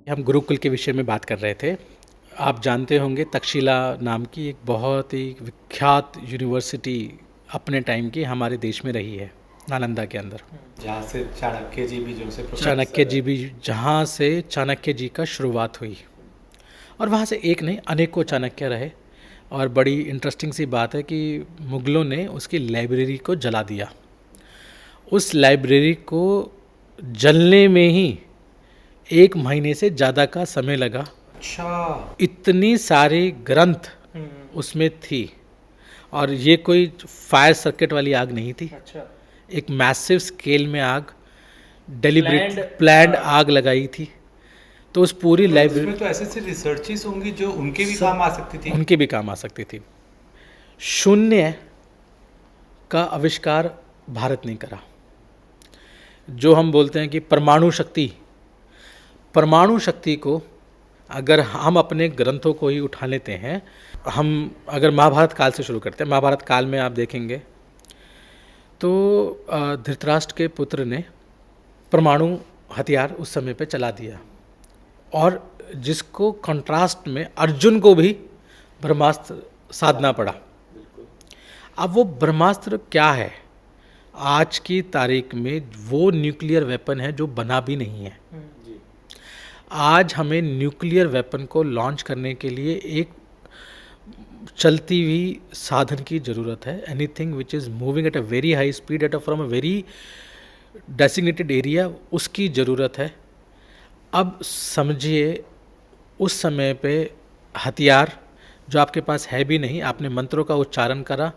हम गुरुकुल के विषय में बात कर रहे थे। आप जानते होंगे तक्षशिला नाम की एक बहुत ही विख्यात यूनिवर्सिटी अपने टाइम की हमारे देश में रही है, नालंदा के अंदर। जहाँ से चाणक्य जी भी जो से चाणक्य जी भी, जहाँ से चाणक्य जी का शुरुआत हुई, और वहाँ से एक नहीं अनेकों चाणक्य रहे। और बड़ी इंटरेस्टिंग सी बात है कि मुग़लों ने उसकी लाइब्रेरी को जला दिया। उस लाइब्रेरी को जलने में ही 1 महीने से ज़्यादा का समय लगा। अच्छा। इतनी सारी ग्रंथ उसमें थी, और ये कोई फायर सर्किट वाली आग नहीं थी। अच्छा। एक मैसिव स्केल में आग, डेलिब्रेट Planned, प्लान्ड आग लगाई थी। तो उस पूरी लाइब्रेरी उसमें तो ऐसे ऐसे रिसर्चेस होंगी जो उनके भी काम आ सकती थी। उनके भी काम आ सकती थी। शून्य का आविष्कार भारत ने करा। जो हम बोलते हैं कि परमाणु शक्ति को अगर हम अपने ग्रंथों को ही उठा लेते हैं, हम अगर महाभारत काल से शुरू करते हैं, महाभारत काल में आप देखेंगे तो धृतराष्ट्र के पुत्र ने परमाणु हथियार उस समय पे चला दिया, और जिसको कंट्रास्ट में अर्जुन को भी ब्रह्मास्त्र साधना पड़ा। अब वो ब्रह्मास्त्र क्या है? आज की तारीख में वो न्यूक्लियर वेपन है जो बना भी नहीं है। आज हमें न्यूक्लियर वेपन को लॉन्च करने के लिए एक चलती हुई साधन की ज़रूरत है। Anything which is moving at a very high speed at a from a very designated area, उसकी ज़रूरत है। अब समझिए उस समय पे हथियार जो आपके पास है भी नहीं, आपने मंत्रों का उच्चारण करा,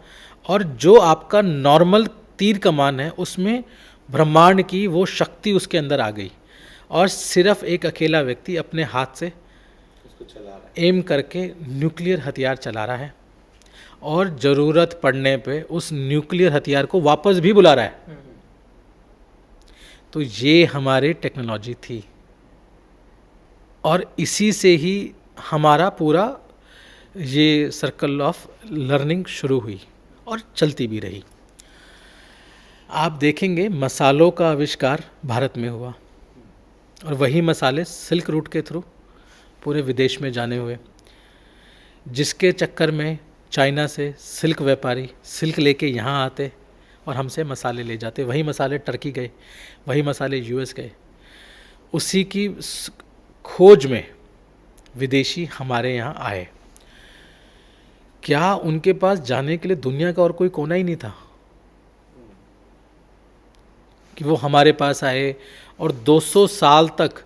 और जो आपका नॉर्मल तीर कमान है उसमें ब्रह्मांड की वो शक्ति उसके अंदर आ गई, और सिर्फ एक अकेला व्यक्ति अपने हाथ से उसको चला रहा है। एम करके न्यूक्लियर हथियार चला रहा है, और ज़रूरत पड़ने पे उस न्यूक्लियर हथियार को वापस भी बुला रहा है। तो ये हमारी टेक्नोलॉजी थी, और इसी से ही हमारा पूरा ये सर्कल ऑफ लर्निंग शुरू हुई और चलती भी रही। आप देखेंगे मसालों का आविष्कार भारत में हुआ, और वही मसाले सिल्क रूट के थ्रू पूरे विदेश में जाने हुए, जिसके चक्कर में चाइना से सिल्क व्यापारी सिल्क लेके यहाँ आते और हमसे मसाले ले जाते। वही मसाले टर्की गए, वही मसाले यूएस गए। उसी की खोज में विदेशी हमारे यहाँ आए। क्या उनके पास जाने के लिए दुनिया का और कोई कोना ही नहीं था कि वो हमारे पास आए? और 200 साल तक,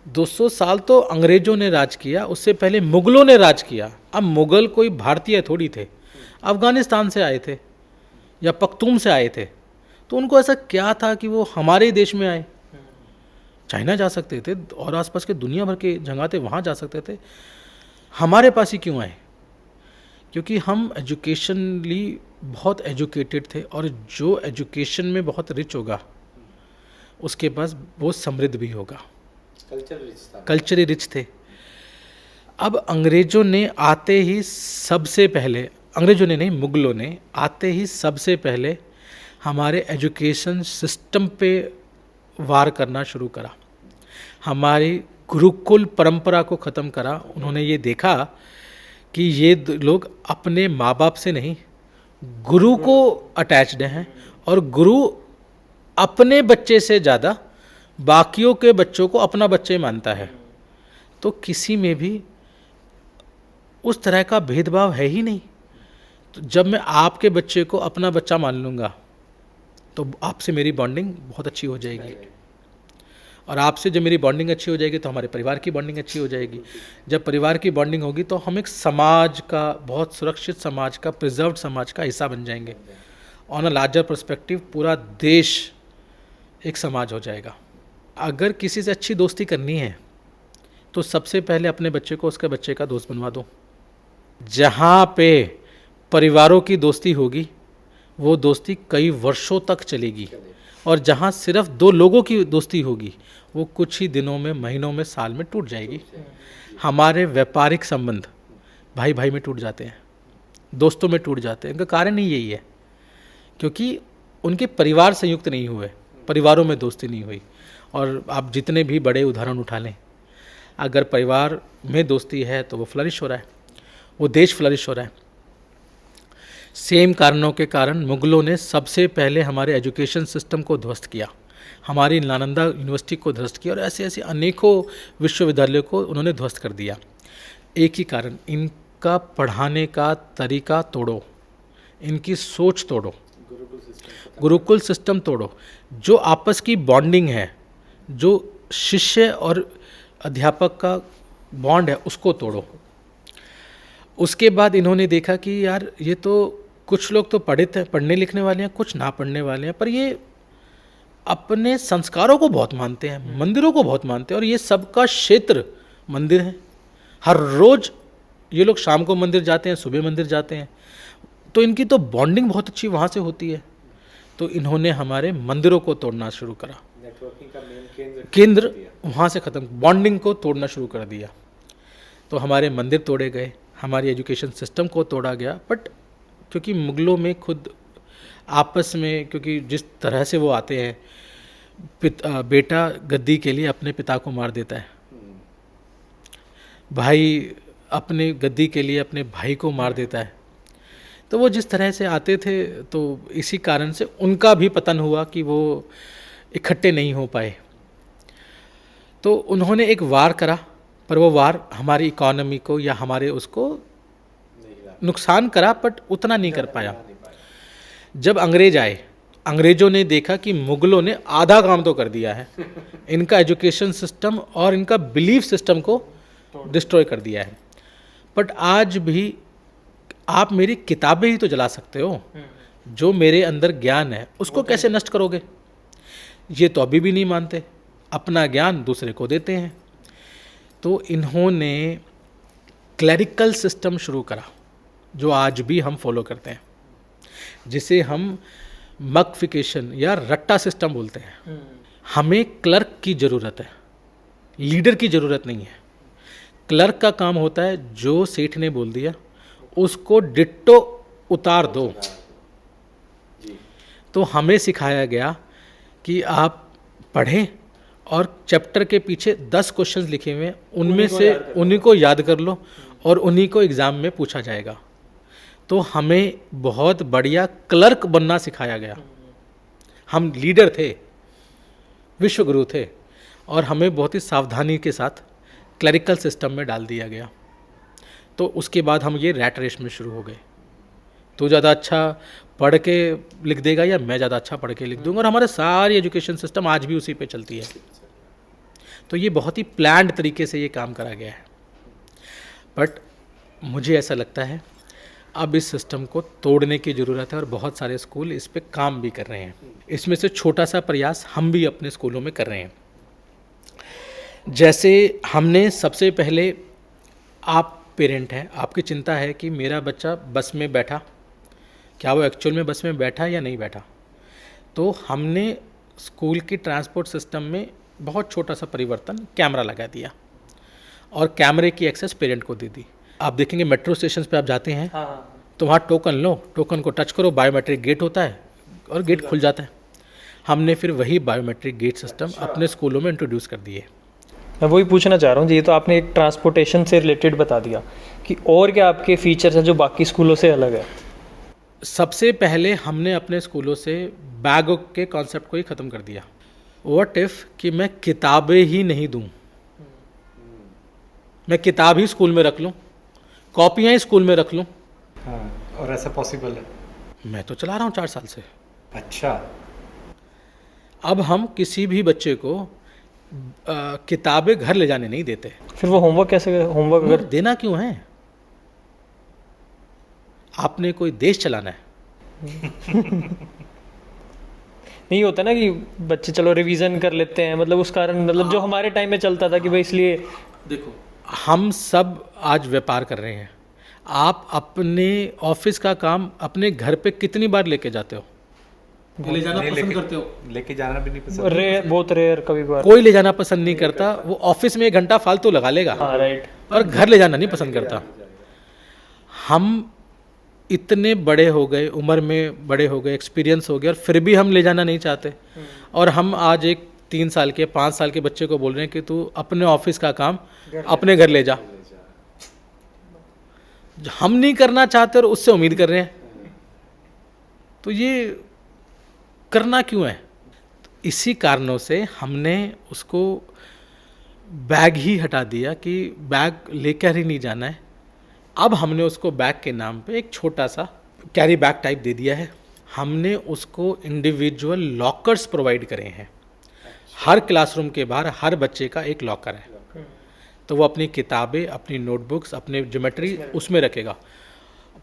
200 साल तो अंग्रेज़ों ने राज किया, उससे पहले मुग़लों ने राज किया। अब मुग़ल कोई भारतीय थोड़ी थे, अफ़गानिस्तान से आए थे या पख्तूम से आए थे। तो उनको ऐसा क्या था कि वो हमारे देश में आए? चाइना जा सकते थे, और आसपास के दुनिया भर के जगह थे, वहाँ जा सकते थे। हमारे पास ही क्यों आए? क्योंकि हम एजुकेशनली बहुत एजुकेटेड थे, और जो एजुकेशन में बहुत रिच होगा उसके पास वो समृद्ध भी होगा। कल्चरली रिच थे। अब अंग्रेज़ों ने आते ही सबसे पहले, अंग्रेज़ों ने नहीं, मुग़लों ने आते ही सबसे पहले हमारे एजुकेशन सिस्टम पे वार करना शुरू करा। हमारी गुरुकुल परंपरा को ख़त्म करा। उन्होंने ये देखा कि ये लोग अपने माँ बाप से नहीं, गुरु को अटैच्ड हैं, और गुरु अपने बच्चे से ज़्यादा बाकियों के बच्चों को अपना बच्चा ही मानता है। तो किसी में भी उस तरह का भेदभाव है ही नहीं। तो जब मैं आपके बच्चे को अपना बच्चा मान लूँगा तो आपसे मेरी बॉन्डिंग बहुत अच्छी हो जाएगी, और आपसे जब मेरी बॉन्डिंग अच्छी हो जाएगी तो हमारे परिवार की बॉन्डिंग अच्छी हो जाएगी। जब परिवार की बॉन्डिंग होगी तो हम एक समाज का, बहुत सुरक्षित समाज का, प्रिजर्व्ड समाज का हिस्सा बन जाएंगे। ऑन अ लार्जर पर्सपेक्टिव पूरा देश एक समाज हो जाएगा। अगर किसी से अच्छी दोस्ती करनी है तो सबसे पहले अपने बच्चे को उसके बच्चे का दोस्त बनवा दो। जहाँ पे परिवारों की दोस्ती होगी वो दोस्ती कई वर्षों तक चलेगी, और जहाँ सिर्फ 2 लोगों की दोस्ती होगी वो कुछ ही दिनों में, महीनों में, साल में टूट जाएगी। हमारे व्यापारिक संबंध भाई भाई में टूट जाते हैं, दोस्तों में टूट जाते हैं। इनका कारण ही यही है, क्योंकि उनके परिवार संयुक्त नहीं हुए, परिवारों में दोस्ती नहीं हुई। और आप जितने भी बड़े उदाहरण उठा लें, अगर परिवार में दोस्ती है तो वो फ्लरिश हो रहा है, वो देश फ्लरिश हो रहा है। सेम कारणों के कारण मुग़लों ने सबसे पहले हमारे एजुकेशन सिस्टम को ध्वस्त किया, हमारी नालंदा यूनिवर्सिटी को ध्वस्त किया और ऐसे ऐसे अनेकों विश्वविद्यालयों को उन्होंने ध्वस्त कर दिया। एक ही कारण, इनका पढ़ाने का तरीका तोड़ो, इनकी सोच तोड़ो, गुरुकुल सिस्टम तोड़ो। जो आपस की बॉन्डिंग है, जो शिष्य और अध्यापक का बॉन्ड है, उसको तोड़ो। उसके बाद इन्होंने देखा कि यार ये तो कुछ लोग तो पढ़ने लिखने वाले हैं, कुछ ना पढ़ने वाले हैं, पर ये अपने संस्कारों को बहुत मानते हैं, मंदिरों को बहुत मानते हैं, और ये सबका क्षेत्र मंदिर है। हर रोज़ ये लोग शाम को मंदिर जाते हैं, सुबह मंदिर जाते हैं, तो इनकी तो बॉन्डिंग बहुत अच्छी वहाँ से होती है। तो इन्होंने हमारे मंदिरों को तोड़ना शुरू करा, नेटवर्किंग का मेन केंद्र वहाँ से ख़त्म, बॉन्डिंग को तोड़ना शुरू कर दिया। तो हमारे मंदिर तोड़े गए, हमारी एजुकेशन सिस्टम को तोड़ा गया। बट क्योंकि मुग़लों में खुद आपस में, क्योंकि जिस तरह से वो आते हैं, बेटा गद्दी के लिए अपने पिता को मार देता है, भाई अपने गद्दी के लिए अपने भाई को मार देता है। तो वो जिस तरह से आते थे, तो इसी कारण से उनका भी पतन हुआ कि वो इकट्ठे नहीं हो पाए। तो उन्होंने एक वार करा, पर वो वार हमारी इकोनॉमी को या हमारे उसको नुकसान करा, बट उतना नहीं कर पाया। जब अंग्रेज आए, अंग्रेज़ों ने देखा कि मुग़लों ने आधा काम तो कर दिया है, इनका एजुकेशन सिस्टम और इनका बिलीफ सिस्टम को डिस्ट्रॉय कर दिया है। बट आज भी आप मेरी किताबें ही तो जला सकते हो, जो मेरे अंदर ज्ञान है उसको कैसे नष्ट करोगे? ये तो अभी भी नहीं मानते, अपना ज्ञान दूसरे को देते हैं। तो इन्होंने क्लरिकल सिस्टम शुरू करा, जो आज भी हम फॉलो करते हैं, जिसे हम मकफिकेशन या रट्टा सिस्टम बोलते हैं। हमें क्लर्क की ज़रूरत है, लीडर की ज़रूरत नहीं है। क्लर्क का काम होता है जो सेठ ने बोल दिया उसको डिट्टो उतार दो। तो हमें सिखाया गया कि आप पढ़ें और चैप्टर के पीछे 10 क्वेश्चंस लिखे हुए हैं, उनमें से उन्हीं को याद कर लो और उन्हीं को एग्ज़ाम में पूछा जाएगा। तो हमें बहुत बढ़िया क्लर्क बनना सिखाया गया। हम लीडर थे, विश्वगुरु थे, और हमें बहुत ही सावधानी के साथ क्लरिकल सिस्टम में डाल दिया गया। तो उसके बाद हम ये रैट रेस में शुरू हो गए, तो ज़्यादा अच्छा पढ़ के लिख देगा या मैं ज़्यादा अच्छा पढ़ के लिख दूंगा, और हमारे सारी एजुकेशन सिस्टम आज भी उसी पे चलती है। तो ये बहुत ही प्लान्ड तरीके से ये काम करा गया है। बट मुझे ऐसा लगता है अब इस सिस्टम को तोड़ने की ज़रूरत है, और बहुत सारे स्कूल इस पे काम भी कर रहे हैं। इसमें से छोटा सा प्रयास हम भी अपने स्कूलों में कर रहे हैं। जैसे हमने सबसे पहले, आप पेरेंट हैं, आपकी चिंता है कि मेरा बच्चा बस में बैठा, क्या वो एक्चुअल में बस में बैठा या नहीं बैठा। तो हमने स्कूल की ट्रांसपोर्ट सिस्टम में बहुत छोटा सा परिवर्तन, कैमरा लगा दिया और कैमरे की एक्सेस पेरेंट को दे दी। आप देखेंगे मेट्रो स्टेशन पे आप जाते हैं, तो वहाँ टोकन लो, टोकन को टच करो, बायोमेट्रिक गेट होता है और गेट खुल जाता है। हमने फिर वही बायोमेट्रिक गेट सिस्टम अपने स्कूलों में इंट्रोड्यूस कर दिए। मैं वही पूछना चाह रहा हूँ जी, ये तो आपने एक ट्रांसपोर्टेशन से रिलेटेड बता दिया कि और क्या आपके फीचर्स हैं जो बाकी स्कूलों से अलग है? सबसे पहले हमने अपने स्कूलों से बैग के कॉन्सेप्ट को ही ख़त्म कर दिया। व्हाट इफ़ कि मैं किताबें ही नहीं दूँ, मैं किताब ही स्कूल में रख लूँ, कॉपियाँ ही स्कूल में रख लूँ। हाँ, और ऐसा पॉसिबल है? मैं तो चला रहा हूँ 4 साल से। अच्छा। अब हम किसी भी बच्चे को किताबें घर ले जाने नहीं देते। फिर वो होमवर्क कैसे, होमवर्क अगर देना क्यों है? आपने कोई देश चलाना है। नहीं होता ना कि बच्चे चलो रिवीजन कर लेते हैं, मतलब उस कारण, मतलब जो हमारे टाइम में चलता था कि भाई इसलिए। देखो, हम सब आज व्यापार कर रहे हैं। आप अपने ऑफिस का काम अपने घर पे कितनी बार लेके जाते हो? ले जाना पसंद करते हो? लेके जाना भी नहीं पसंद। रेयर, बहुत रेयर, कभी बार। कोई ले जाना पसंद नहीं करता। वो ऑफिस में 1 घंटा फालतू लगा लेगा, हाँ राइट, और घर ले जाना नहीं पसंद करता। हम इतने बड़े हो गए, उम्र में बड़े हो गए, एक्सपीरियंस हो गया, और फिर भी हम ले जाना नहीं चाहते। और हम आज एक 3 साल के 5 साल के बच्चे को बोल रहे हैं कि तू अपने ऑफिस का काम अपने घर ले जा। हम नहीं करना चाहते और उससे उम्मीद कर रहे हैं, तो ये करना क्यों है? इसी कारणों से हमने उसको बैग ही हटा दिया कि बैग लेकर ही नहीं जाना है। अब हमने उसको बैग के नाम पे एक छोटा सा कैरी बैग टाइप दे दिया है। हमने उसको इंडिविजुअल लॉकर्स प्रोवाइड करे हैं। हर क्लासरूम के बाहर हर बच्चे का एक लॉकर है, तो वो अपनी किताबें, अपनी नोटबुक्स, अपने ज्योमेट्री उसमें रखेगा।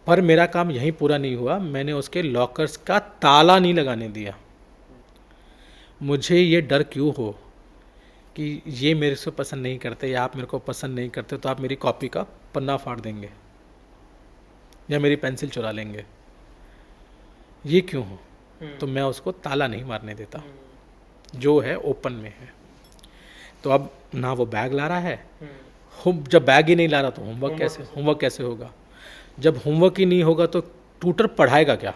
पर मेरा काम यहीं पूरा नहीं हुआ, मैंने उसके लॉकर्स का ताला नहीं लगाने दिया। मुझे ये डर क्यों हो कि ये मेरे से पसंद नहीं करते या आप मेरे को पसंद नहीं करते तो आप मेरी कॉपी का पन्ना फाड़ देंगे या मेरी पेंसिल चुरा लेंगे, ये क्यों हो? तो मैं उसको ताला नहीं मारने देता, जो है ओपन में है। तो अब ना वो बैग ला रहा है, जब बैग ही नहीं ला रहा तो होमवर्क कैसे होगा? जब होमवर्क ही नहीं होगा तो ट्यूटर पढ़ाएगा क्या?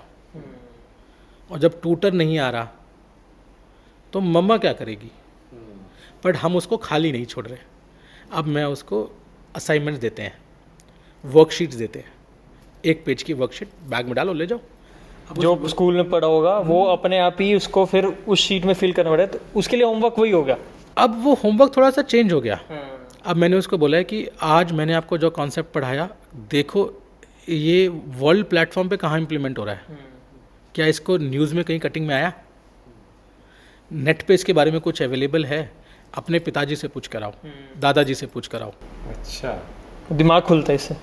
और जब ट्यूटर नहीं आ रहा तो मम्मा क्या करेगी? बट हम उसको खाली नहीं छोड़ रहे। अब मैं उसको असाइनमेंट्स देते हैं, वर्कशीट्स देते हैं। 1 पेज की वर्कशीट बैग में डालो, ले जाओ। जो स्कूल में पढ़ा होगा वो अपने आप ही उसको फिर उस शीट में फिल करना पड़ेगा, तो उसके लिए होमवर्क वही हो गया। अब वो होमवर्क थोड़ा सा चेंज हो गया। अब मैंने उसको बोला है कि आज मैंने आपको जो कॉन्सेप्ट पढ़ाया, देखो ये वर्ल्ड प्लेटफॉर्म पे कहाँ इम्प्लीमेंट हो रहा है, क्या इसको न्यूज़ में कहीं कटिंग में आया? नेट पे इसके बारे में कुछ अवेलेबल है? अपने पिताजी से पूछ कर आओ, दादाजी से पूछ कर आओ। अच्छा, दिमाग खुलता है इससे।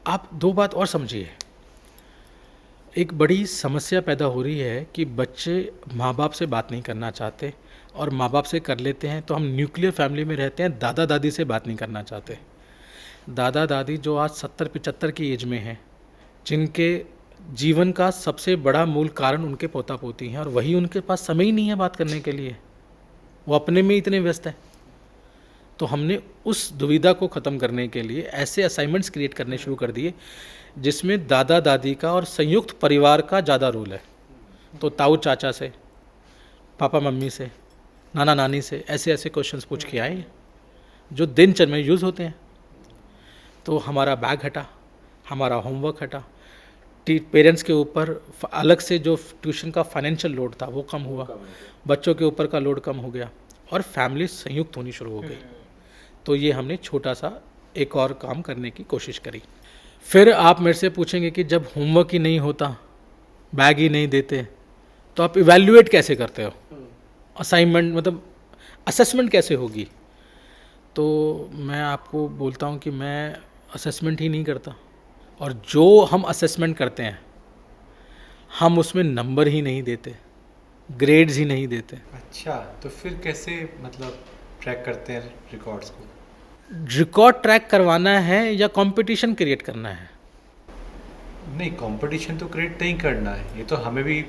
आप 2 बात और समझिए, एक बड़ी समस्या पैदा हो रही है कि बच्चे माँ बाप से बात नहीं करना चाहते, और माँ बाप से कर लेते हैं तो हम न्यूक्लियर फैमिली में रहते हैं, दादा दादी से बात नहीं करना चाहते। दादा दादी जो आज 70-75 की एज में हैं, जिनके जीवन का सबसे बड़ा मूल कारण उनके पोता पोती हैं, और वही उनके पास समय ही नहीं है बात करने के लिए, वो अपने में इतने व्यस्त हैं। तो हमने उस दुविधा को ख़त्म करने के लिए ऐसे असाइनमेंट्स क्रिएट करने शुरू कर दिए जिसमें दादा दादी का और संयुक्त परिवार का ज़्यादा रोल है। तो ताऊ चाचा से, पापा मम्मी से, नाना नानी से ऐसे ऐसे क्वेश्चंस पूछ के आए जो दिनचर्या में यूज़ होते हैं। तो हमारा बैग हटा, हमारा होमवर्क हटा, पेरेंट्स के ऊपर अलग से जो ट्यूशन का फाइनेंशियल लोड था वो कम हुआ, बच्चों के ऊपर का लोड कम हो गया, और फैमिली संयुक्त होनी शुरू हो गई। तो ये हमने छोटा सा एक और काम करने की कोशिश करी। फिर आप मेरे से पूछेंगे कि जब होमवर्क ही नहीं होता, बैग ही नहीं देते, तो आप इवैल्यूएट कैसे करते हो? असाइनमेंट मतलब असेसमेंट कैसे होगी? तो मैं आपको बोलता हूँ कि मैं असेसमेंट ही नहीं करता, और जो हम असेसमेंट करते हैं हम उसमें नंबर ही नहीं देते, ग्रेड्स ही नहीं देते। अच्छा, तो फिर कैसे मतलब ट्रैक करते हैं रिकॉर्ड्स को? रिकॉर्ड ट्रैक करवाना है या कंपटीशन क्रिएट करना है? नहीं, कंपटीशन तो क्रिएट नहीं करना है, ये तो हमें भी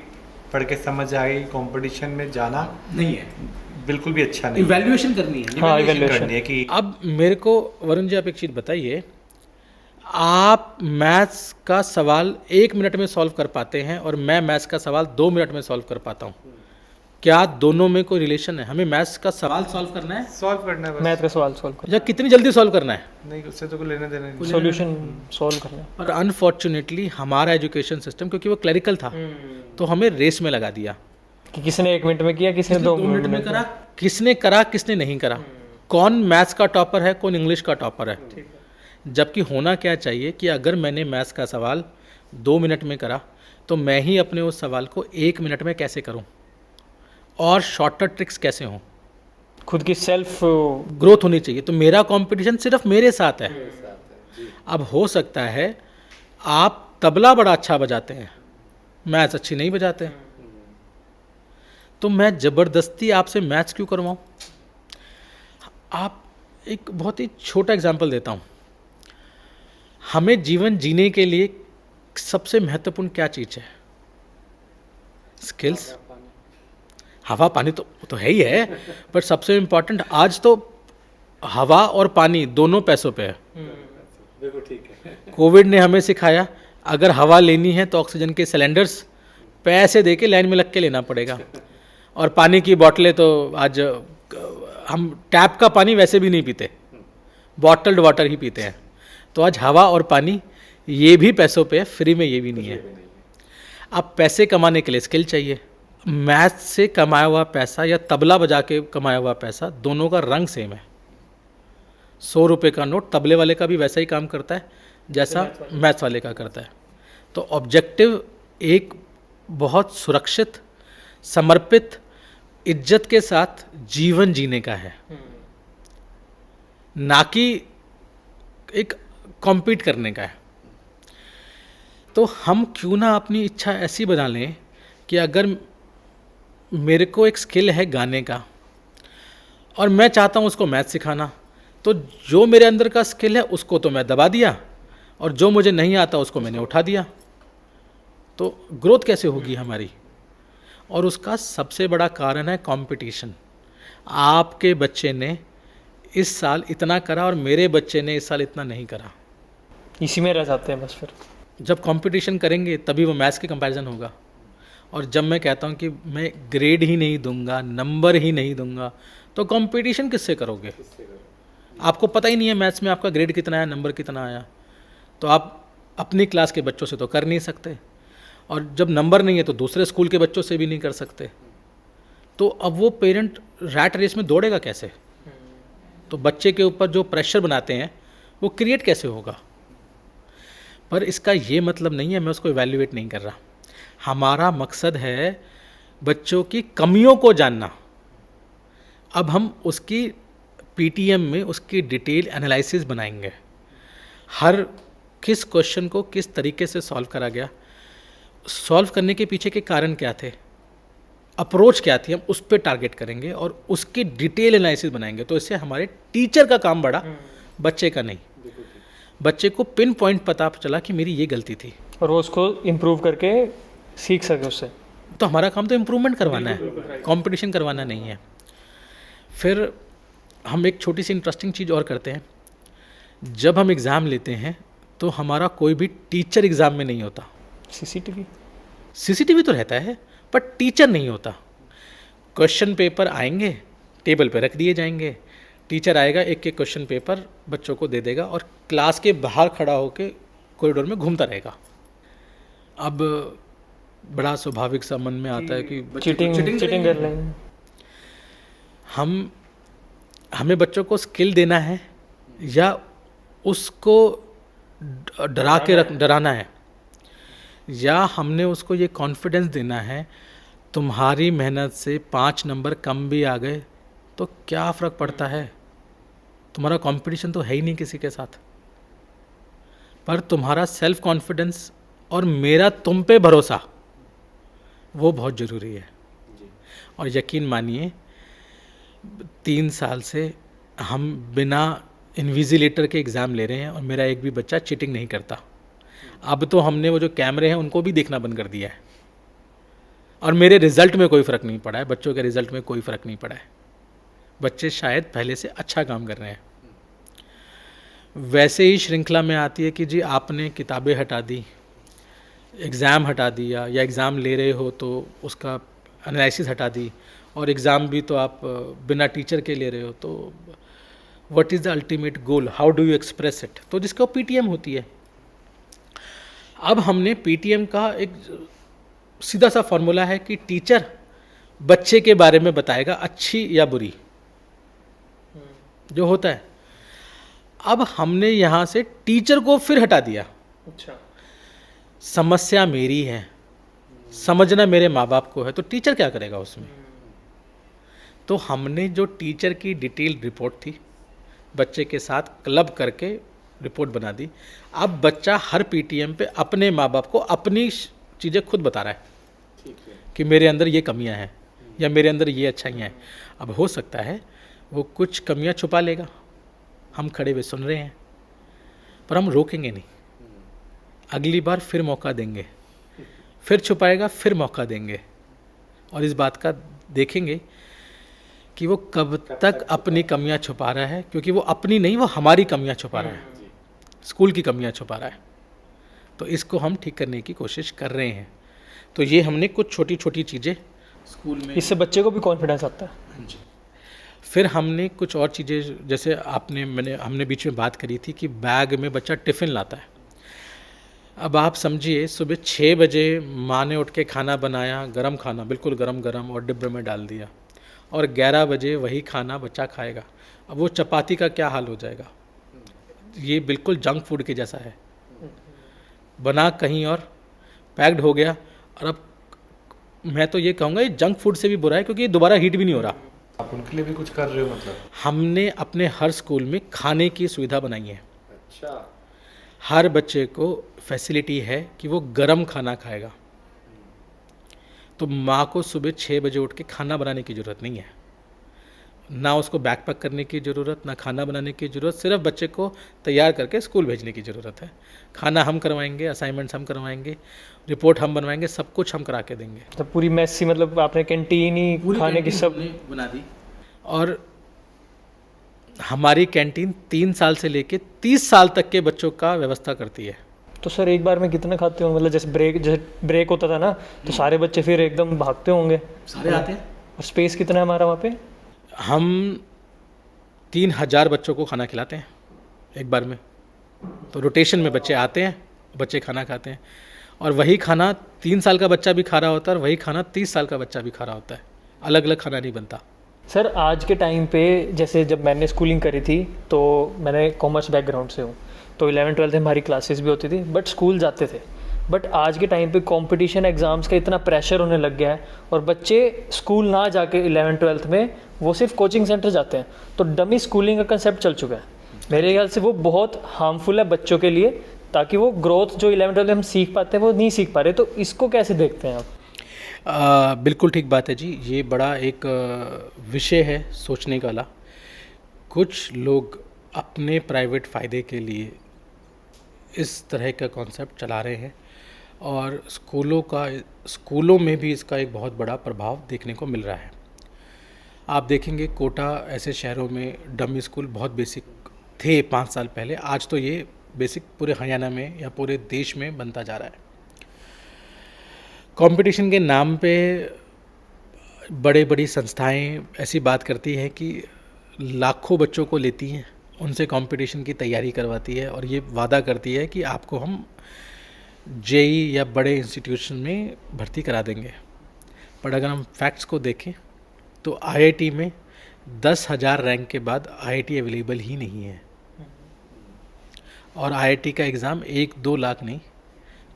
पढ़ के समझ आएगी। कंपटीशन में जाना नहीं है, बिल्कुल भी अच्छा नहीं। इवैल्यूएशन करनी है। हाँ, Evaluation evaluation करनी है कि अब मेरे को वरुण जी आप एक चीज़ बताइए, आप मैथ्स का सवाल 1 मिनट में सॉल्व कर पाते हैं और मैं मैथ्स का सवाल 2 मिनट में सॉल्व कर पाता हूँ, क्या दोनों में कोई रिलेशन है? हमें मैथ्स का सवाल सॉल्व करना है सॉल्व करना है बस। मैथ का सवाल सॉल्व कर, या कितनी जल्दी सॉल्व करना है, नहीं, उससे तो कोई लेना देना नहीं। सॉल्यूशन सॉल्व करना है। पर अनफॉर्चुनेटली हमारा एजुकेशन सिस्टम, क्योंकि वो क्लरिकल था, तो हमें रेस में लगा दिया कि किसने 1 मिनट में किया, किसने 2 मिनट में करा, किसने करा किसने नहीं करा, कौन मैथ्स का टॉपर है, कौन इंग्लिश का टॉपर है। जबकि होना क्या चाहिए कि अगर मैंने मैथ्स का सवाल 2 मिनट में करा तो मैं ही अपने उस सवाल को 1 मिनट में कैसे करूं, और शॉर्टर ट्रिक्स कैसे हों, खुद की सेल्फ ग्रोथ होनी चाहिए। तो मेरा कंपटीशन सिर्फ मेरे साथ है। अब हो सकता है आप तबला बड़ा अच्छा बजाते हैं, मैथ्स अच्छी नहीं बजाते हैं, तो मैं ज़बरदस्ती आपसे मैथ्स क्यों करवाऊं? आप एक बहुत ही छोटा एग्जांपल देता हूं, हमें जीवन जीने के लिए सबसे महत्वपूर्ण क्या चीज़ है? स्किल्स। हवा पानी तो है ही है, पर सबसे इम्पोर्टेंट आज तो हवा और पानी दोनों पैसों पे है। बिल्कुल ठीक है। कोविड ने हमें सिखाया अगर हवा लेनी है तो ऑक्सीजन के सिलेंडर्स पैसे दे के लाइन में लग के लेना पड़ेगा, और पानी की बोतलें तो आज हम टैप का पानी वैसे भी नहीं पीते, बॉटल्ड वाटर ही पीते हैं। तो आज हवा और पानी ये भी पैसों पे है, फ्री में ये भी नहीं है। अब पैसे कमाने के लिए स्किल चाहिए। मैथ से कमाया हुआ पैसा या तबला बजा के कमाया हुआ पैसा, दोनों का रंग सेम है। 100 रुपये का नोट तबले वाले का भी वैसा ही काम करता है जैसा मैथ्स वाले का करता है। तो ऑब्जेक्टिव एक बहुत सुरक्षित, समर्पित, इज्जत के साथ जीवन जीने का है, ना कि एक कॉम्पीट करने का है। तो हम क्यों ना अपनी इच्छा ऐसी बना लें कि अगर मेरे को एक स्किल है गाने का और मैं चाहता हूँ उसको मैथ सिखाना, तो जो मेरे अंदर का स्किल है उसको तो मैं दबा दिया और जो मुझे नहीं आता उसको मैंने उठा दिया। तो ग्रोथ कैसे होगी हमारी? और उसका सबसे बड़ा कारण है कंपटीशन। आपके बच्चे ने इस साल इतना करा और मेरे बच्चे ने इस साल इतना नहीं करा। इसी में रह जाते हैं बस फिर। जब कंपटीशन करेंगे तभी वो मैथ्स के कंपैरिजन होगा। और जब मैं कहता हूँ कि मैं ग्रेड ही नहीं दूंगा, नंबर ही नहीं दूंगा, तो कंपटीशन किससे करोगे? आपको पता ही नहीं है मैथ्स में आपका ग्रेड कितना आया, नंबर कितना आया, तो आप अपनी क्लास के बच्चों से तो कर नहीं सकते। और जब नंबर नहीं है तो दूसरे स्कूल के बच्चों से भी नहीं कर सकते। तो अब वो पेरेंट रैट रेस में दौड़ेगा कैसे? तो बच्चे के ऊपर जो प्रेशर बनाते हैं वो क्रिएट कैसे होगा? पर इसका ये मतलब नहीं है मैं उसको इवैल्यूएट नहीं कर रहा। हमारा मकसद है बच्चों की कमियों को जानना। अब हम उसकी पीटीएम में उसकी डिटेल एनालिसिस बनाएंगे, हर किस क्वेश्चन को किस तरीके से सॉल्व करा गया, सॉल्व करने के पीछे के कारण क्या थे, अप्रोच क्या थी, हम उस पर टारगेट करेंगे और उसकी डिटेल एनालिसिस बनाएंगे। तो इससे हमारे टीचर का काम बढ़ा, बच्चे का नहीं। बच्चे को पिन पॉइंट पता चला कि मेरी ये गलती थी और वो उसको इम्प्रूव करके सीख सके उससे। तो हमारा काम तो इम्प्रूवमेंट करवाना है, कंपटीशन करवाना नहीं है। फिर हम एक छोटी सी इंटरेस्टिंग चीज़ और करते हैं। जब हम एग्ज़ाम लेते हैं तो हमारा कोई भी टीचर एग्ज़ाम में नहीं होता। सीसीटीवी तो रहता है पर टीचर नहीं होता। क्वेश्चन पेपर आएंगे, टेबल पे रख दिए जाएंगे, टीचर आएगा, एक एक क्वेश्चन पेपर बच्चों को दे देगा और क्लास के बाहर खड़ा होकर कॉरिडोर में घूमता रहेगा। अब बड़ा स्वाभाविक सा मन में आता है कि चीटिंग कर लेंगे। हमें बच्चों को स्किल देना है या उसको डराना है, या हमने उसको ये कॉन्फिडेंस देना है तुम्हारी मेहनत से 5 नंबर कम भी आ गए तो क्या फ़र्क पड़ता है, तुम्हारा कंपटीशन तो है ही नहीं किसी के साथ। पर तुम्हारा सेल्फ कॉन्फिडेंस और मेरा तुम पे भरोसा वो बहुत ज़रूरी है। और यकीन मानिए 3 साल से हम बिना इन्विजिलेटर के एग्ज़ाम ले रहे हैं और मेरा एक भी बच्चा चीटिंग नहीं करता। अब तो हमने वो जो कैमरे हैं उनको भी देखना बंद कर दिया है और मेरे रिज़ल्ट में कोई फ़र्क नहीं पड़ा है, बच्चों के रिज़ल्ट में कोई फ़र्क नहीं पड़ा है। बच्चे शायद पहले से अच्छा काम कर रहे हैं। वैसे ही श्रृंखला में आती है कि जी आपने किताबें हटा दी, एग्ज़ाम हटा दिया, या एग्ज़ाम ले रहे हो तो उसका एनालिसिस हटा दी, और एग्ज़ाम भी तो आप बिना टीचर के ले रहे हो, तो what is the ultimate goal, how do you express it? तो जिसका पीटीएम होती है। अब हमने पीटीएम का एक सीधा सा फॉर्मूला है कि टीचर बच्चे के बारे में बताएगा अच्छी या बुरी, जो होता है। अब हमने यहाँ से टीचर को फिर हटा दिया। अच्छा, समस्या मेरी है, समझना मेरे माँ बाप को है, तो टीचर क्या करेगा उसमें? तो हमने जो टीचर की डिटेल रिपोर्ट थी बच्चे के साथ क्लब करके रिपोर्ट बना दी। अब बच्चा हर पीटीएम पे अपने माँ बाप को अपनी चीज़ें खुद बता रहा है कि मेरे अंदर ये कमियां हैं या मेरे अंदर ये अच्छाइयाँ हैं। अब हो सकता है वो कुछ कमियां छुपा लेगा, हम खड़े हुए सुन रहे हैं, पर हम रोकेंगे नहीं। अगली बार फिर मौका देंगे, फिर छुपाएगा, फिर मौका देंगे, और इस बात का देखेंगे कि वो कब तक अपनी कमियां छुपा रहा है, क्योंकि वो अपनी नहीं, वो हमारी कमियां छुपा रहा है, स्कूल की कमियां छुपा रहा है। तो इसको हम ठीक करने की कोशिश कर रहे हैं। तो ये हमने कुछ छोटी छोटी चीज़ें स्कूल में। इससे बच्चे को भी कॉन्फिडेंस आता है। जी। फिर हमने कुछ और चीज़ें, जैसे हमने बीच में बात करी थी कि बैग में बच्चा टिफ़िन लाता है। अब आप समझिए, सुबह 6 बजे माँ ने उठ के खाना बनाया, गरम खाना, बिल्कुल गरम गरम, और डिब्बे में डाल दिया, और 11 बजे वही खाना बच्चा खाएगा। अब वो चपाती का क्या हाल हो जाएगा? ये बिल्कुल जंक फूड के जैसा है, बना कहीं और, पैक्ड हो गया। और अब मैं तो ये कहूँगा ये जंक फूड से भी बुरा है, क्योंकि ये दोबारा हीट भी नहीं हो रहा। आप उनके लिए भी कुछ कर रहे हो मतलब? हमने अपने हर स्कूल में खाने की सुविधा बनाई है। अच्छा। हर बच्चे को फैसिलिटी है कि वो गरम खाना खाएगा। तो माँ को सुबह 6 बजे उठ के खाना बनाने की ज़रूरत नहीं है, ना उसको बैग पैक करने की ज़रूरत, ना खाना बनाने की ज़रूरत, सिर्फ बच्चे को तैयार करके स्कूल भेजने की ज़रूरत है। खाना हम करवाएंगे, असाइनमेंट्स हम करवाएंगे, रिपोर्ट हम बनवाएंगे, सब कुछ हम करा के देंगे। तो पूरी मेस ही, मतलब आपने कैंटीन ही खाने की सब बना दी। और हमारी कैंटीन 3 साल से लेके 30 साल तक के बच्चों का व्यवस्था करती है। तो सर एक बार में कितना खाते हो? मतलब जैसे ब्रेक होता था ना, तो सारे बच्चे फिर एकदम भागते होंगे। सारे आते हैं। और स्पेस कितना है हमारा वहाँ पे? हम 3000 बच्चों को खाना खिलाते हैं एक बार में। तो रोटेशन में बच्चे आते हैं, बच्चे खाना खाते हैं, और वही खाना 3 साल का बच्चा भी खा रहा होता है, और वही खाना 30 साल का बच्चा भी खा रहा होता है। अलग अलग खाना नहीं बनता। सर आज के टाइम पे, जैसे जब मैंने स्कूलिंग करी थी, तो मैंने कॉमर्स बैकग्राउंड से हूँ, तो 11th-12th में हमारी क्लासेस भी होती थी, बट स्कूल जाते थे। बट आज के टाइम पे कंपटीशन एग्ज़ाम्स का इतना प्रेशर होने लग गया है, और बच्चे स्कूल ना जाके 11th-12th में वो सिर्फ कोचिंग सेंटर जाते हैं। तो डमी स्कूलिंग का कंसेप्ट चल चुका है। मेरे ख्याल से वो बहुत हार्मफुल है बच्चों के लिए, ताकि वो ग्रोथ जो 11th-12th में हम सीख पाते हैं वो नहीं सीख पा रहे। तो इसको कैसे देखते हैं आप? बिल्कुल ठीक बात है जी। ये बड़ा एक विषय है सोचने का वाला। कुछ लोग अपने प्राइवेट फ़ायदे के लिए इस तरह का कॉन्सेप्ट चला रहे हैं, और स्कूलों में भी इसका एक बहुत बड़ा प्रभाव देखने को मिल रहा है। आप देखेंगे कोटा ऐसे शहरों में डमी स्कूल बहुत बेसिक थे 5 साल पहले, आज तो ये बेसिक पूरे हरियाणा में या पूरे देश में बनता जा रहा है। कंपटीशन के नाम पे बड़ी बड़ी संस्थाएं ऐसी बात करती हैं कि लाखों बच्चों को लेती हैं, उनसे कंपटीशन की तैयारी करवाती है, और ये वादा करती है कि आपको हम जेई या बड़े इंस्टीट्यूशन में भर्ती करा देंगे। पर अगर हम फैक्ट्स को देखें तो आईआईटी में 10,000 रैंक के बाद आईआईटी अवेलेबल ही नहीं है, और आईआईटी का एग्ज़ाम 1-2 लाख नहीं,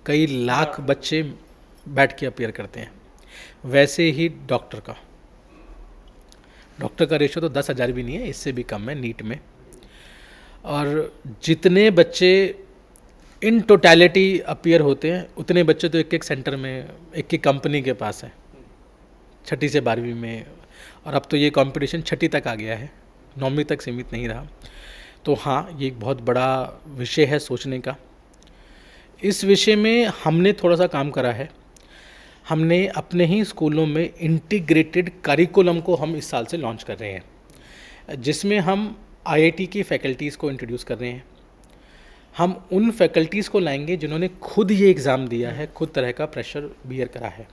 कई लाख बच्चे बैठ के अपीयर करते हैं। वैसे ही डॉक्टर का रेशो तो 10,000 भी नहीं है, इससे भी कम है नीट में। और जितने बच्चे इन टोटलिटी अपीयर होते हैं, उतने बच्चे तो एक एक सेंटर में, एक एक कंपनी के पास है, 6ठी से 12वीं में। और अब तो ये कंपटीशन 6ठी तक आ गया है, 9वीं तक सीमित नहीं रहा। तो हाँ, ये एक बहुत बड़ा विषय है सोचने का। इस विषय में हमने थोड़ा सा काम करा है। हमने अपने ही स्कूलों में इंटीग्रेटेड करिकुलम को हम इस साल से लॉन्च कर रहे हैं, जिसमें हम आईआईटी की फैकल्टीज़ को इंट्रोड्यूस कर रहे हैं। हम उन फैकल्टीज़ को लाएंगे जिन्होंने खुद ये एग्ज़ाम दिया है, खुद तरह का प्रेशर बियर करा है।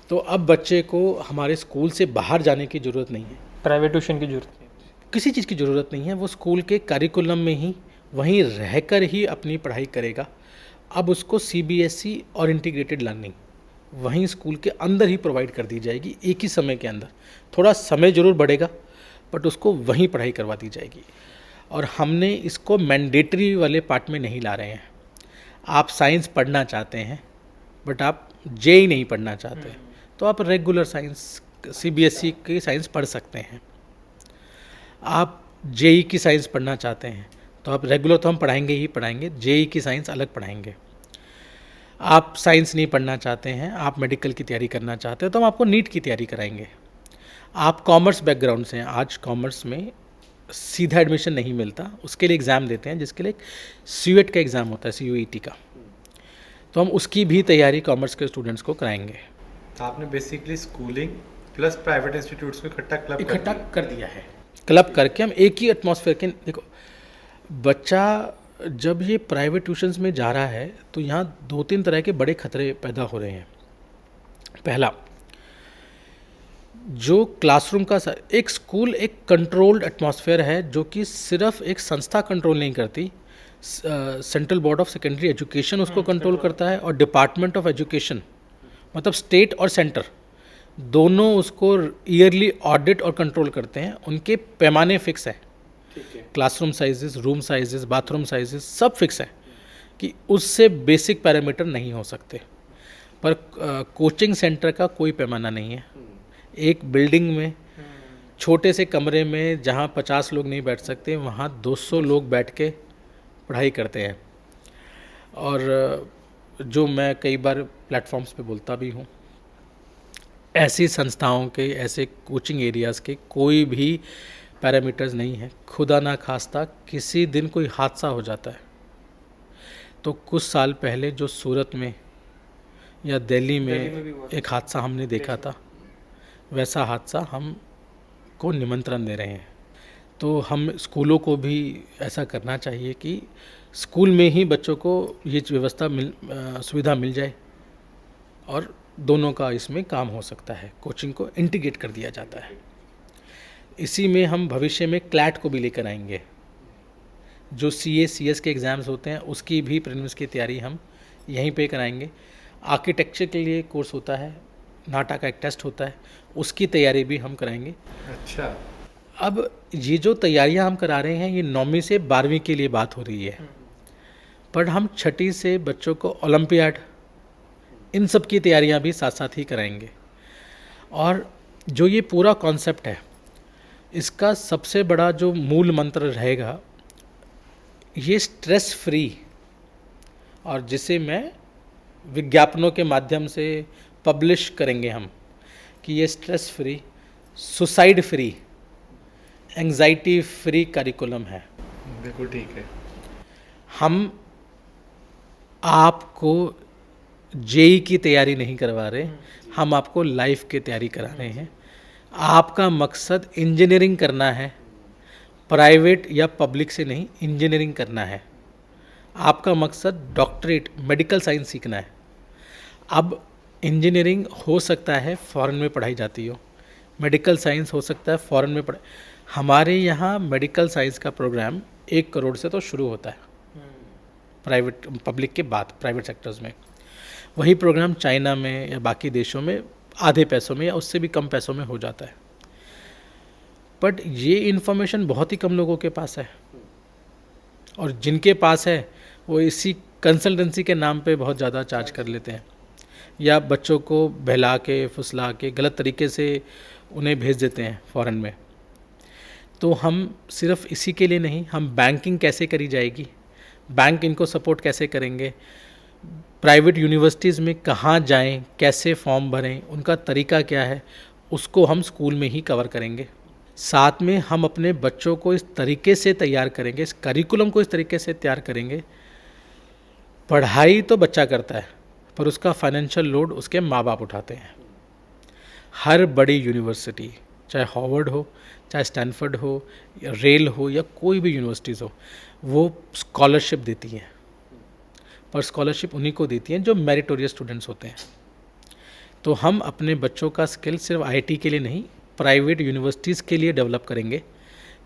तो अब बच्चे को हमारे स्कूल से बाहर जाने की ज़रूरत नहीं है, प्राइवेट ट्यूशन की जरूरत नहीं, किसी चीज़ की ज़रूरत नहीं है। वो स्कूल के करिकुलम में ही, वहीं रहकर ही अपनी पढ़ाई करेगा। अब उसको सीबीएसई और इंटीग्रेटेड लर्निंग वहीं स्कूल के अंदर ही प्रोवाइड कर दी जाएगी, एक ही समय के अंदर। थोड़ा समय ज़रूर बढ़ेगा, बट उसको वहीं पढ़ाई करवा दी जाएगी। और हमने इसको मैंडेटरी वाले पार्ट में नहीं ला रहे हैं। आप साइंस पढ़ना चाहते हैं बट आप जेई नहीं पढ़ना चाहते, तो आप रेगुलर साइंस, सीबीएसई की साइंस पढ़ सकते हैं। आप जेई की साइंस पढ़ना चाहते हैं तो आप रेगुलर तो हम पढ़ाएंगे ही पढ़ाएंगे, जेई की साइंस अलग पढ़ाएंगे। आप साइंस नहीं पढ़ना चाहते हैं, आप मेडिकल की तैयारी करना चाहते हैं, तो हम आपको नीट की तैयारी कराएंगे। आप कॉमर्स बैकग्राउंड से हैं, आज कॉमर्स में सीधा एडमिशन नहीं मिलता, उसके लिए एग्ज़ाम देते हैं, जिसके लिए सीयूएट का एग्ज़ाम होता है, सीयूईटी का। तो हम उसकी भी तैयारी कॉमर्स के स्टूडेंट्स को कराएंगे। तो आपने basically schooling plus private institutes को इकट्ठा कर दिया है। क्लब करके हम एक ही एटमॉस्फेयर के, देखो बच्चा जब ये प्राइवेट ट्यूशन्स में जा रहा है तो यहाँ 2-3 तरह के बड़े खतरे पैदा हो रहे हैं। पहला, जो क्लासरूम का एक स्कूल एक कंट्रोल्ड एटमॉस्फेयर है, जो कि सिर्फ एक संस्था कंट्रोल नहीं करती, central board of secondary education उसको कंट्रोल करता है, और डिपार्टमेंट ऑफ एजुकेशन मतलब स्टेट और सेंटर दोनों उसको ईयरली ऑडिट और कंट्रोल करते हैं। उनके पैमाने फिक्स है, classroom sizes, room sizes, bathroom sizes सब फिक्स है कि उससे बेसिक पैरामीटर नहीं हो सकते। पर कोचिंग सेंटर का कोई पैमाना नहीं है। एक बिल्डिंग में छोटे से कमरे में जहाँ 50 लोग नहीं बैठ सकते, वहाँ 200 लोग बैठ के पढ़ाई करते हैं। और जो मैं कई बार प्लेटफॉर्म्स पे बोलता भी हूँ, ऐसी संस्थाओं के, ऐसे कोचिंग एरियाज़ के कोई भी पैरामीटर्स नहीं है। खुदा ना खास्ता किसी दिन कोई हादसा हो जाता है तो कुछ साल पहले जो सूरत में या दिल्ली में एक हादसा हमने देखा था, वैसा हादसा हम को निमंत्रण दे रहे हैं। तो हम स्कूलों को भी ऐसा करना चाहिए कि स्कूल में ही बच्चों को ये व्यवस्था सुविधा मिल जाए, और दोनों का इसमें काम हो सकता है। कोचिंग को इंटीग्रेट कर दिया जाता है। इसी में हम भविष्य में क्लैट को भी लेकर आएंगे। जो CA CS के एग्ज़ाम्स होते हैं उसकी भी प्रीलिम्स की तैयारी हम यहीं पे कराएंगे। आर्किटेक्चर के लिए कोर्स होता है, नाटा का एक टेस्ट होता है, उसकी तैयारी भी हम कराएंगे। अच्छा, अब ये जो तैयारियां हम करा रहे हैं ये 9वीं से 12वीं के लिए बात हो रही है, पर हम 6ठी से बच्चों को ओलंपियाड, इन सब की तैयारियां भी साथ साथ ही कराएंगे। और जो ये पूरा कॉन्सेप्ट है, इसका सबसे बड़ा जो मूल मंत्र रहेगा, ये स्ट्रेस फ्री, और जिसे मैं विज्ञापनों के माध्यम से पब्लिश करेंगे हम, कि ये stress free, suicide free, anxiety free curriculum है। बिल्कुल ठीक है। हम आपको JEE की तैयारी नहीं करवा रहे, हम आपको लाइफ की तैयारी करा रहे हैं। आपका मकसद इंजीनियरिंग करना है, प्राइवेट या पब्लिक से नहीं, इंजीनियरिंग करना है। आपका मकसद डॉक्टरेट, मेडिकल साइंस सीखना है। अब इंजीनियरिंग हो सकता है फॉरेन में पढ़ाई जाती हो, मेडिकल साइंस हो सकता है फॉरेन में हमारे यहाँ मेडिकल साइंस का प्रोग्राम 1 करोड़ से तो शुरू होता है, प्राइवेट पब्लिक के बाद प्राइवेट सेक्टर्स में। वही प्रोग्राम चाइना में या बाकी देशों में आधे पैसों में या उससे भी कम पैसों में हो जाता है। बट ये इन्फॉर्मेशन बहुत ही कम लोगों के पास है, और जिनके पास है वो इसी कंसल्टेंसी के नाम पे बहुत ज़्यादा चार्ज कर लेते हैं, या बच्चों को बहला के फुसला के गलत तरीके से उन्हें भेज देते हैं फॉरेन में। तो हम सिर्फ इसी के लिए नहीं, हम बैंकिंग कैसे करी जाएगी, बैंक इनको सपोर्ट कैसे करेंगे, प्राइवेट यूनिवर्सिटीज़ में कहाँ जाएं, कैसे फॉर्म भरें, उनका तरीका क्या है, उसको हम स्कूल में ही कवर करेंगे। साथ में हम अपने बच्चों को इस तरीके से तैयार करेंगे, इस करिकुलम को इस तरीके से तैयार करेंगे। पढ़ाई तो बच्चा करता है, पर उसका फाइनेंशियल लोड उसके माँ बाप उठाते हैं। हर बड़ी यूनिवर्सिटी, चाहे हार्वर्ड हो, चाहे स्टैनफोर्ड हो, या रेल हो, या कोई भी यूनिवर्सिटीज़ हो, वो स्कॉलरशिप देती हैं, पर स्कॉलरशिप उन्हीं को देती हैं जो मेरिटोरियस स्टूडेंट्स होते हैं। तो हम अपने बच्चों का स्किल सिर्फ IIT के लिए नहीं, प्राइवेट यूनिवर्सिटीज़ के लिए डेवलप करेंगे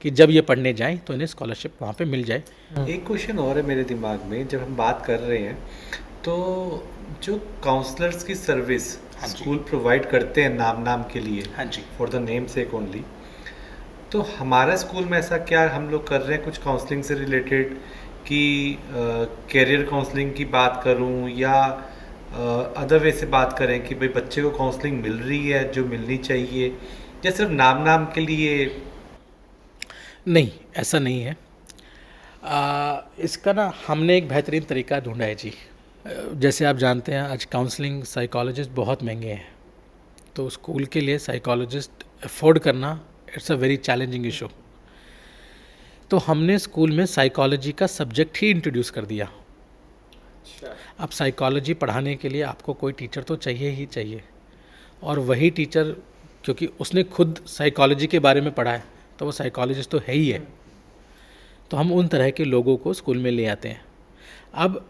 कि जब ये पढ़ने जाएं तो इन्हें स्कॉलरशिप वहाँ पे मिल जाए। एक क्वेश्चन और है मेरे दिमाग में, जब हम बात कर रहे हैं तो जो काउंसलर्स की सर्विस स्कूल प्रोवाइड करते हैं नाम के लिए, हाँ जी, for the name sake only, तो हमारा स्कूल में ऐसा क्या हम लोग कर रहे हैं कुछ काउंसलिंग से रिलेटेड, कि कैरियर काउंसलिंग की बात करूं या अदर वे से बात करें कि भाई बच्चे को काउंसलिंग मिल रही है जो मिलनी चाहिए, या सिर्फ नाम के लिए? नहीं, ऐसा नहीं है। इसका ना हमने एक बेहतरीन तरीका ढूंढा है जी। जैसे आप जानते हैं आज काउंसलिंग साइकोलॉजिस्ट बहुत महंगे हैं, तो स्कूल के लिए साइकोलॉजिस्ट अफोर्ड करना it's a very challenging issue. तो हमने स्कूल में साइकोलॉजी का सब्जेक्ट ही इंट्रोड्यूस कर दिया। अब साइकोलॉजी पढ़ाने के लिए आपको कोई टीचर तो चाहिए ही चाहिए, और वही टीचर क्योंकि उसने खुद साइकोलॉजी के बारे में पढ़ा है तो वो साइकोलॉजिस्ट तो है ही है। तो हम उन तरह के लोगों को स्कूल में ले आते हैं। अब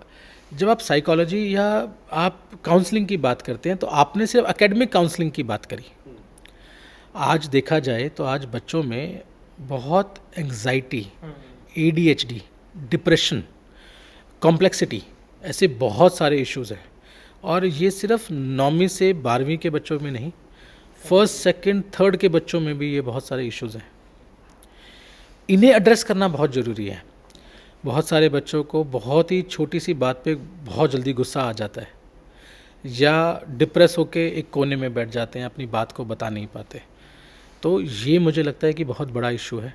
जब आप साइकोलॉजी या आप काउंसलिंग की बात करते हैं तो आपने सिर्फ एकेडमिक काउंसलिंग की बात करी, आज देखा जाए तो आज बच्चों में बहुत एंग्जाइटी, ADHD, डिप्रेशन, कॉम्प्लेक्सिटी, ऐसे बहुत सारे इश्यूज़ हैं। और ये सिर्फ 9वीं से 12वीं के बच्चों में नहीं, फर्स्ट, सेकंड, थर्ड के बच्चों में भी ये बहुत सारे इश्यूज़ हैं। इन्हें एड्रेस करना बहुत ज़रूरी है। बहुत सारे बच्चों को बहुत ही छोटी सी बात पे बहुत जल्दी गुस्सा आ जाता है, या डिप्रेस होके एक कोने में बैठ जाते हैं, अपनी बात को बता नहीं पाते। तो ये मुझे लगता है कि बहुत बड़ा इशू है।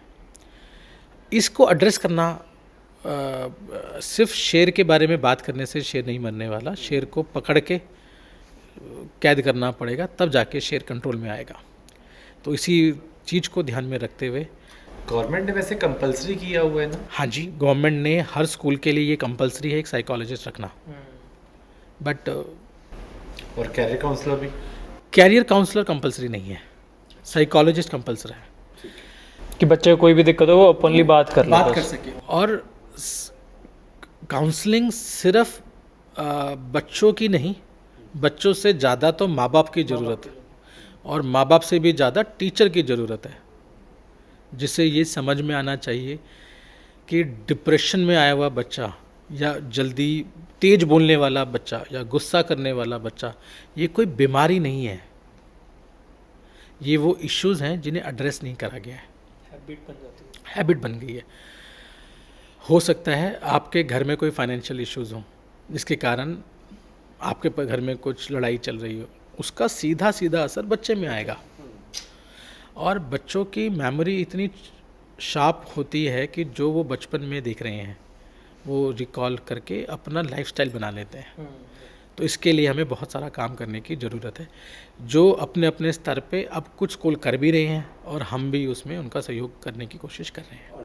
इसको एड्रेस करना सिर्फ शेर के बारे में बात करने से शेर नहीं मरने वाला। शेर को पकड़ के कैद करना पड़ेगा, तब जाके शेर कंट्रोल में आएगा। तो इसी चीज़ को ध्यान में रखते हुए गवर्नमेंट ने वैसे कंपलसरी किया हुआ है ना? हाँ जी, गवर्नमेंट ने हर स्कूल के लिए ये कंपलसरी है एक साइकोलॉजिस्ट रखना। बट और कैरियर काउंसलर भी? कैरियर काउंसलर कंपलसरी नहीं है, साइकोलॉजिस्ट कंपलसरी है। कि बच्चे को कोई भी दिक्कत हो वो ओपनली बात कर ले बस। सके। और काउंसलिंग सिर्फ बच्चों की नहीं, बच्चों से ज़्यादा तो माँ बाप की ज़रूरत है, और माँ बाप से भी ज़्यादा टीचर की ज़रूरत है, जिसे ये समझ में आना चाहिए कि डिप्रेशन में आया हुआ बच्चा, या जल्दी तेज बोलने वाला बच्चा, या गुस्सा करने वाला बच्चा, ये कोई बीमारी नहीं है। ये वो इश्यूज़ हैं जिन्हें एड्रेस नहीं करा गया है। हैबिट बन गई है। हो सकता है आपके घर में कोई फाइनेंशियल इश्यूज़ हों, जिसके कारण आपके घर में कुछ लड़ाई चल रही हो, उसका सीधा सीधा असर बच्चे में आएगा। और बच्चों की मेमोरी इतनी शार्प होती है कि जो वो बचपन में देख रहे हैं वो रिकॉल करके अपना लाइफस्टाइल बना लेते हैं। तो इसके लिए हमें बहुत सारा काम करने की ज़रूरत है, जो अपने अपने स्तर पे अब कुछ स्कूल कर भी रहे हैं, और हम भी उसमें उनका सहयोग करने की कोशिश कर रहे हैं।